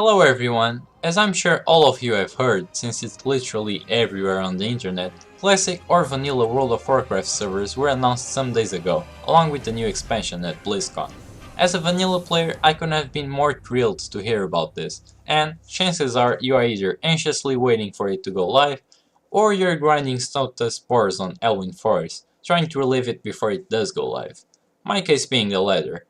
Hello everyone! As I'm sure all of you have heard, since it's literally everywhere on the internet, Classic or Vanilla World of Warcraft servers were announced some days ago, along with the new expansion at BlizzCon. As a vanilla player, I couldn't have been more thrilled to hear about this, and chances are you are either anxiously waiting for it to go live, or you're grinding Snowdust Spores on Elwyn Forest, trying to relive it before it does go live. My case being the latter.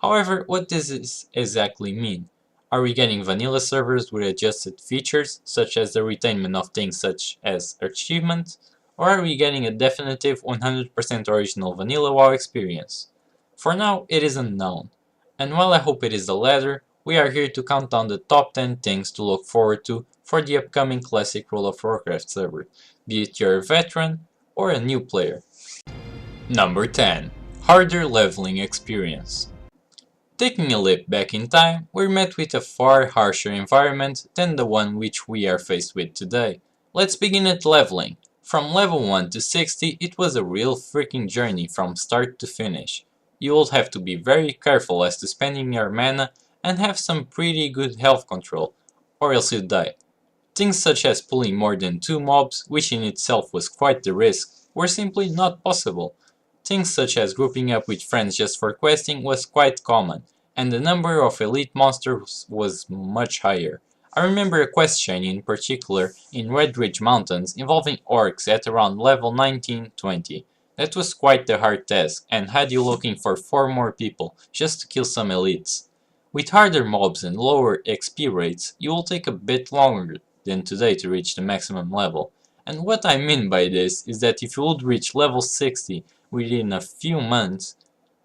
However, what does this exactly mean? Are we getting vanilla servers with adjusted features, such as the retainment of things such as achievements, or are we getting a definitive 100% original vanilla WoW experience? For now, it is unknown, and while I hope it is the latter, we are here to count down the top 10 things to look forward to for the upcoming Classic World of Warcraft server, be it you're a veteran or a new player. Number 10. Harder leveling experience. Taking a leap back in time, we're met with a far harsher environment than the one which we are faced with today. Let's begin at leveling. From level 1 to 60, it was a real freaking journey from start to finish. You would have to be very careful as to spending your mana and have some pretty good health control, or else you'd die. Things such as pulling more than 2 mobs, which in itself was quite the risk, were simply not possible. Things such as grouping up with friends just for questing was quite common, and the number of elite monsters was much higher. I remember a quest chain in particular in Red Ridge Mountains involving orcs at around level 19-20. That was quite the hard task and had you looking for 4 more people just to kill some elites. With harder mobs and lower XP rates, you will take a bit longer than today to reach the maximum level. And what I mean by this is that if you would reach level 60 within a few months,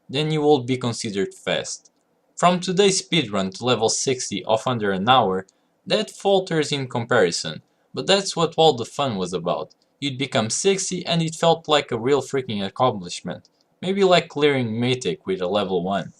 then you will be considered fast. From today's speedrun to level 60 of under an hour, that falters in comparison, but that's what all the fun was about. You'd become 60 and it felt like a real freaking accomplishment, maybe like clearing Mythic with a level 1.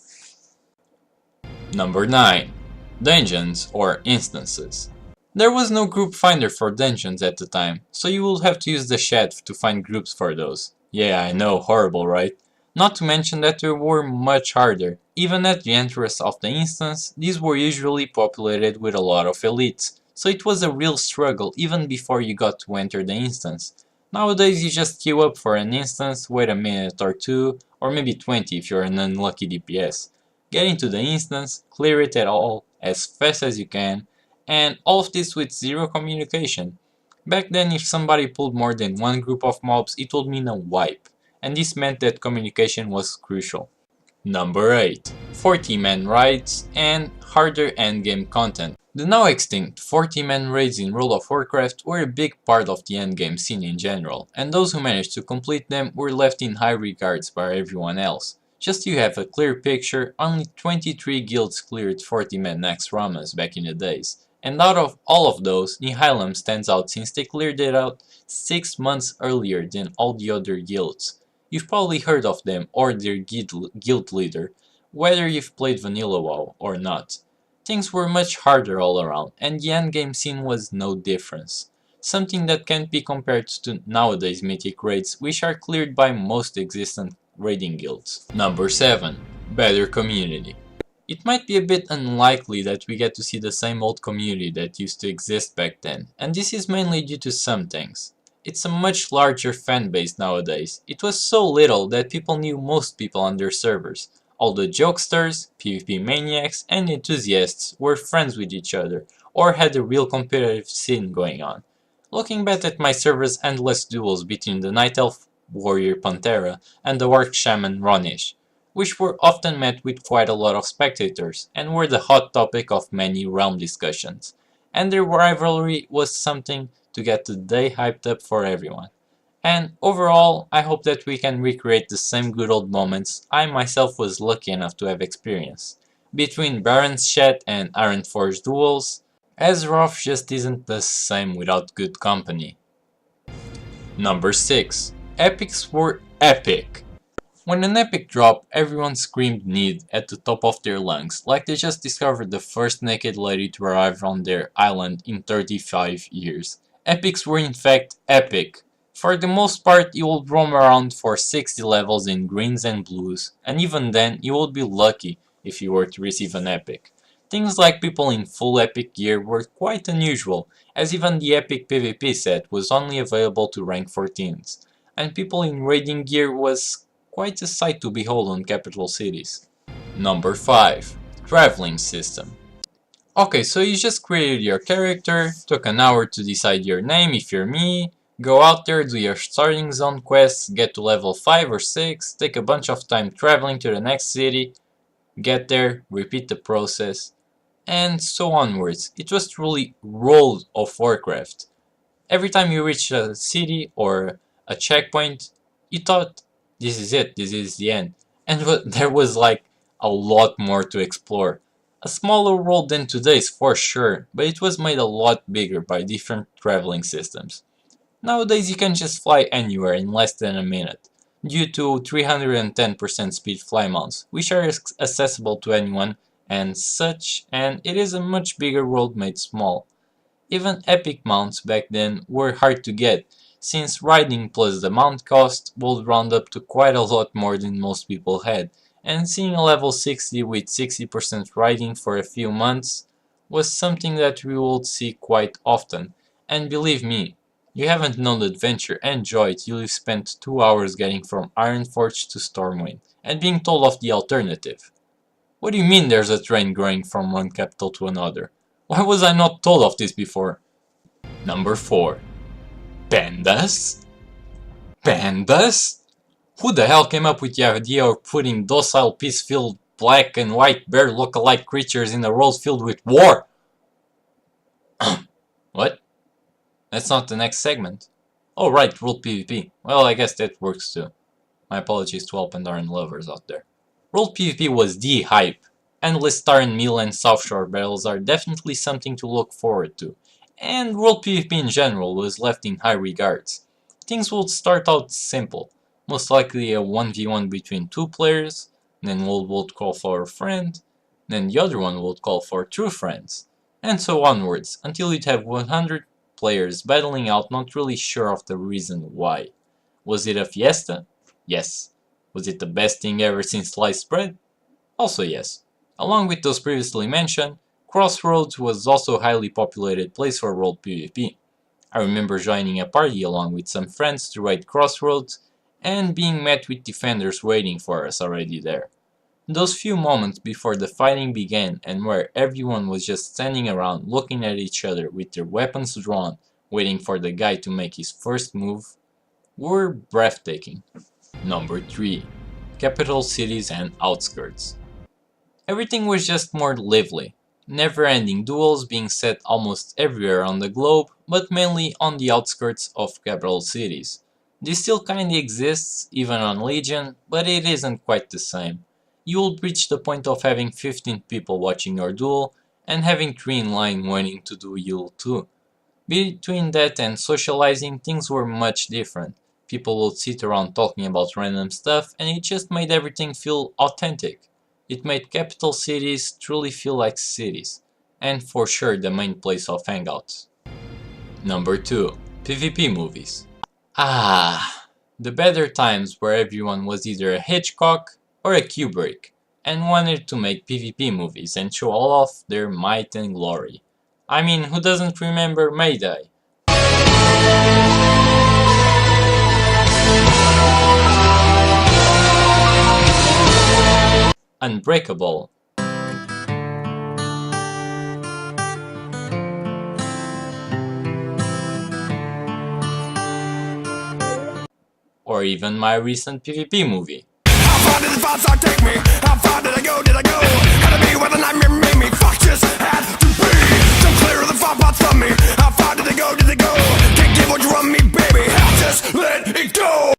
Number 9. Dungeons or instances. There was no group finder for dungeons at the time, so you would have to use the chat to find groups for those. Yeah, I know, horrible, right? Not to mention that they were much harder. Even at the entrance of the instance, these were usually populated with a lot of elites, so it was a real struggle even before you got to enter the instance. Nowadays you just queue up for an instance, wait a minute or two, or maybe 20 if you're an unlucky DPS. Get into the instance, clear it at all as fast as you can, and all of this with zero communication. Back then, if somebody pulled more than one group of mobs, it would mean a wipe, and this meant that communication was crucial. Number 8. 40-man raids and harder endgame content. The now extinct 40-man raids in World of Warcraft were a big part of the endgame scene in general, and those who managed to complete them were left in high regards by everyone else. Just so you have a clear picture, only 23 guilds cleared 40-man Nax Ramas back in the days. And out of all of those, Nihilum stands out since they cleared it out 6 months earlier than all the other guilds. You've probably heard of them or their guild leader, whether you've played Vanilla WoW or not. Things were much harder all around, and the endgame scene was no difference. Something that can't be compared to nowadays mythic raids, which are cleared by most existent raiding guilds. Number 7. Better community. It might be a bit unlikely that we get to see the same old community that used to exist back then, and this is mainly due to some things. It's a much larger fanbase nowadays. It was so little that people knew most people on their servers. All the jokesters, PvP maniacs, and enthusiasts were friends with each other, or had a real competitive scene going on. Looking back at my server's endless duels between the Night Elf warrior Pantera and the Orc shaman Ronish, which were often met with quite a lot of spectators, and were the hot topic of many realm discussions. And their rivalry was something to get the day hyped up for everyone. And overall, I hope that we can recreate the same good old moments I myself was lucky enough to have experienced. Between Baron's chat and Ironforge duels, Azeroth just isn't the same without good company. Number 6. Epics were epic. When an epic dropped, everyone screamed need at the top of their lungs, like they just discovered the first naked lady to arrive on their island in 35 years. Epics were in fact epic. For the most part, you would roam around for 60 levels in greens and blues, and even then, you would be lucky if you were to receive an epic. Things like people in full epic gear were quite unusual, as even the epic PvP set was only available to rank 14s, and people in raiding gear was quite a sight to behold on capital cities. Number 5. Traveling System. Okay, so you just created your character, took an hour to decide your name if you're me, go out there, do your starting zone quests, get to level 5 or 6, take a bunch of time traveling to the next city, get there, repeat the process, and so onwards. It was truly World of Warcraft. Every time you reached a city or a checkpoint, you thought, this is it, this is the end. And there was like a lot more to explore. A smaller world than today's for sure, but it was made a lot bigger by different traveling systems. Nowadays you can just fly anywhere in less than a minute, due to 310% speed fly mounts, which are accessible to anyone and such, and it is a much bigger world made small. Even epic mounts back then were hard to get, since riding plus the mount cost would round up to quite a lot more than most people had, and seeing a level 60 with 60% riding for a few months was something that we would see quite often, and believe me, you haven't known the adventure and joy till you've spent 2 hours getting from Ironforge to Stormwind, and being told of the alternative. What do you mean there's a train going from one capital to another? Why was I not told of this before? Number 4. Pandas? Pandas? Who the hell came up with the idea of putting docile, peace-filled, black and white bear look-alike creatures in a world filled with war? What? That's not the next segment. Oh right, World PvP. Well, I guess that works too. My apologies to all Pandaren lovers out there. World PvP was the hype. Endless Taran Mill and South Shore battles are definitely something to look forward to, and World PvP in general was left in high regards. Things would start out simple, most likely a 1v1 between 2 players, then one would call for a friend, then the other one would call for 2 friends, and so onwards, until you'd have 100 players battling out not really sure of the reason why. Was it a fiesta? Yes. Was it the best thing ever since sliced bread? Also yes. Along with those previously mentioned, Crossroads was also a highly populated place for World PvP. I remember joining a party along with some friends to raid Crossroads, and being met with defenders waiting for us already there. Those few moments before the fighting began and where everyone was just standing around looking at each other with their weapons drawn, waiting for the guy to make his first move, were breathtaking. Number 3. Capital cities and outskirts. Everything was just more lively, never-ending duels being set almost everywhere on the globe, but mainly on the outskirts of capital cities. This still kinda exists, even on Legion, but it isn't quite the same. You will reach the point of having 15 people watching your duel, and having 3 in line waiting to do you too. Between that and socializing, things were much different. People would sit around talking about random stuff, and it just made everything feel authentic. It made capital cities truly feel like cities, and for sure the main place of hangouts. Number 2. PvP movies. The better times where everyone was either a Hitchcock or a Kubrick, and wanted to make PvP movies and show all off their might and glory. I mean, who doesn't remember Mayday? Unbreakable. Or even my recent PvP movie. How far did the thoughts take me? How far did I go? Did I go? Had to be where the nightmare made me. Fuck just had to be. So clear of the far parts from me. How far did they go? Did they go? Can't give what you want me, baby. How just let it go.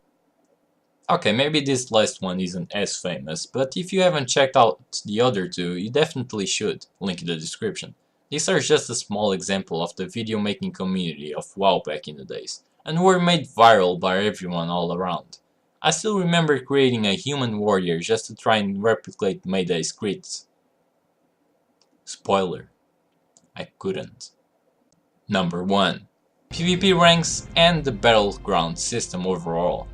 Okay, maybe this last one isn't as famous, but if you haven't checked out the other two, you definitely should. Link in the description. These are just a small example of the video making community of WoW back in the days, and were made viral by everyone all around. I still remember creating a human warrior just to try and replicate Mayday's crits. Spoiler, I couldn't. Number 1. PvP ranks and the battleground system overall.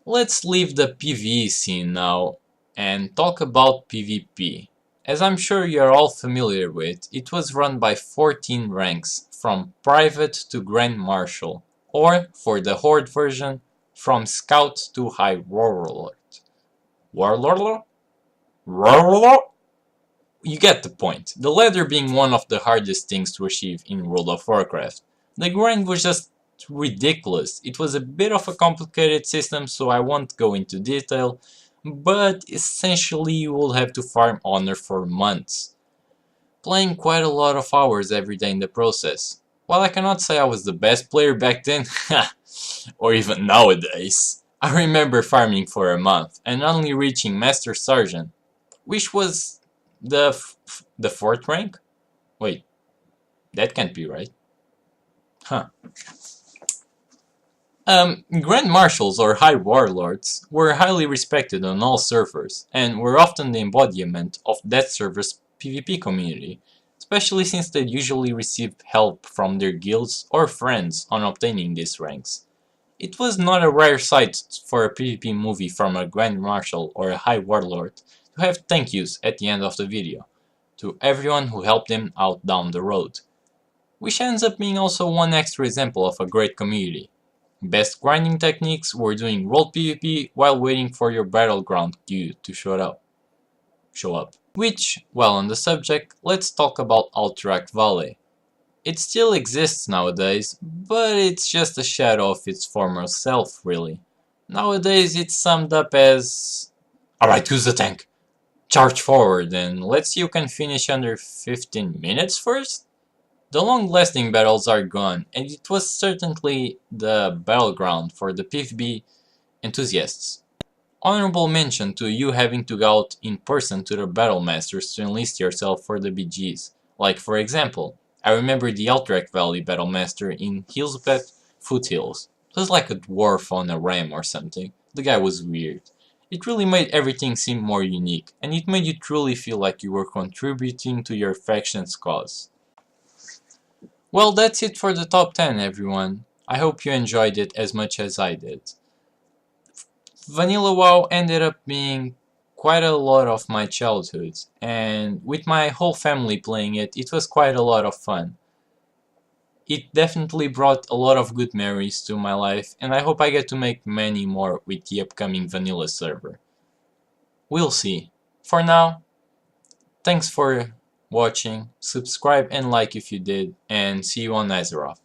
Let's leave the PvE scene now and talk about PvP. As I'm sure you're all familiar with, it was run by 14 ranks, from Private to Grand Marshal, or, for the Horde version, from Scout to High Warlord. Warlord? Warlord? You get the point, the ladder being one of the hardest things to achieve in World of Warcraft. The grind was just ridiculous. It was a bit of a complicated system, so I won't go into detail, but essentially you will have to farm honor for months, playing quite a lot of hours every day in the process. While I cannot say I was the best player back then, or even nowadays, I remember farming for a month and only reaching Master Sergeant, which was the 4th rank? Wait, that can't be right. Huh. Grand Marshals or High Warlords were highly respected on all servers, and were often the embodiment of that server's PvP community, especially since they usually received help from their guilds or friends on obtaining these ranks. It was not a rare sight for a PvP movie from a Grand Marshal or a High Warlord to have thank yous at the end of the video, to everyone who helped them out down the road. Which ends up being also one extra example of a great community. Best grinding techniques were doing role PvP while waiting for your battleground queue to show up. Which, while on the subject, let's talk about Ahn'Qiraj Valley. It still exists nowadays, but it's just a shadow of its former self, really. Nowadays it's summed up as, alright, who's the tank? Charge forward and let's see who can finish under 15 minutes first? The long-lasting battles are gone, and it was certainly the battleground for the PvP enthusiasts. Honorable mention to you having to go out in person to the battle masters to enlist yourself for the BGs. Like for example, I remember the Ahn'Qiraj Valley battle master in Hillsbeth Foothills. It was like a dwarf on a ram or something. The guy was weird. It really made everything seem more unique, and it made you truly feel like you were contributing to your faction's cause. Well, that's it for the top 10, everyone. I hope you enjoyed it as much as I did. Vanilla WoW ended up being quite a lot of my childhood, and with my whole family playing it, it was quite a lot of fun. It definitely brought a lot of good memories to my life, and I hope I get to make many more with the upcoming vanilla server. We'll see. For now, thanks for watching, subscribe and like if you did, and see you on Azeroth.